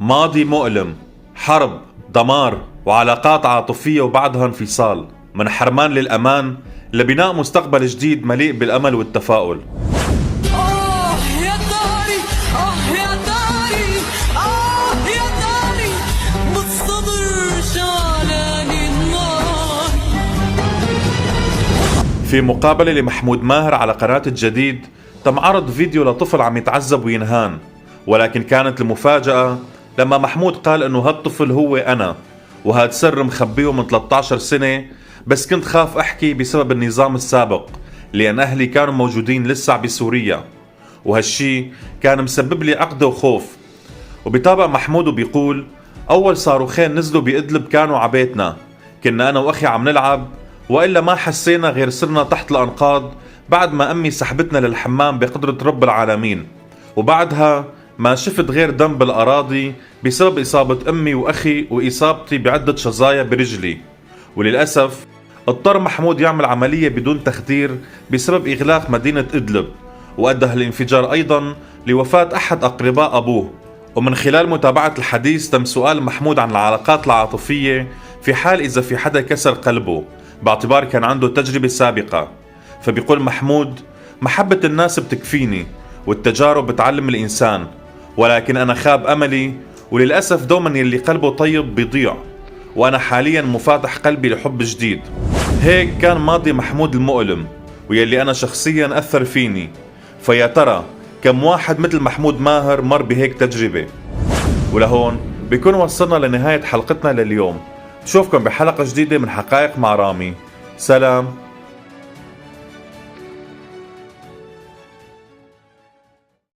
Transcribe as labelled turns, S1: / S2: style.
S1: ماضي مؤلم، حرب، دمار، وعلاقات عاطفية وبعدها انفصال، من حرمان للأمان لبناء مستقبل جديد مليء بالأمل والتفاؤل.
S2: يا داري يا داري يا داري بالصبر شعلاني النار.
S1: في مقابلة لمحمود ماهر على قناة الجديد تم عرض فيديو لطفل عم يتعذب وينهان، ولكن كانت المفاجأة لما محمود قال انه هالطفل هو انا، وهاد سر مخبيه من 13 سنة، بس كنت خاف احكي بسبب النظام السابق، لان اهلي كانوا موجودين لسه بسوريا، وهالشي كان مسبب لي عقدة وخوف. وبيتابع محمود وبيقول: اول صاروخين نزلوا بإدلب كانوا عبيتنا، كنا انا واخي عم نلعب، والا ما حسينا غير صرنا تحت الانقاض بعد ما امي سحبتنا للحمام بقدرة رب العالمين، وبعدها ما شفت غير دم بالأراضي بسبب إصابة أمي وأخي وإصابتي بعدة شظايا برجلي. وللأسف اضطر محمود يعمل عملية بدون تخدير بسبب إغلاق مدينة إدلب، وأدى الانفجار أيضا لوفاة أحد أقرباء أبوه. ومن خلال متابعة الحديث تم سؤال محمود عن العلاقات العاطفية في حال إذا في حدا كسر قلبه، باعتبار كان عنده تجربة سابقة. فبيقول محمود: محبة الناس بتكفيني، والتجارب بتعلم الإنسان، ولكن أنا خاب أملي، وللأسف دوما يلي قلبه طيب بيضيع، وأنا حاليا مفاتح قلبي لحب جديد. هيك كان ماضي محمود المؤلم، ويلي أنا شخصيا أثر فيني. فيا ترى كم واحد مثل محمود ماهر مر بهيك تجربة؟ ولهون بيكون وصلنا لنهاية حلقتنا لليوم. بشوفكم بحلقة جديدة من حقائق مع رامي. سلام.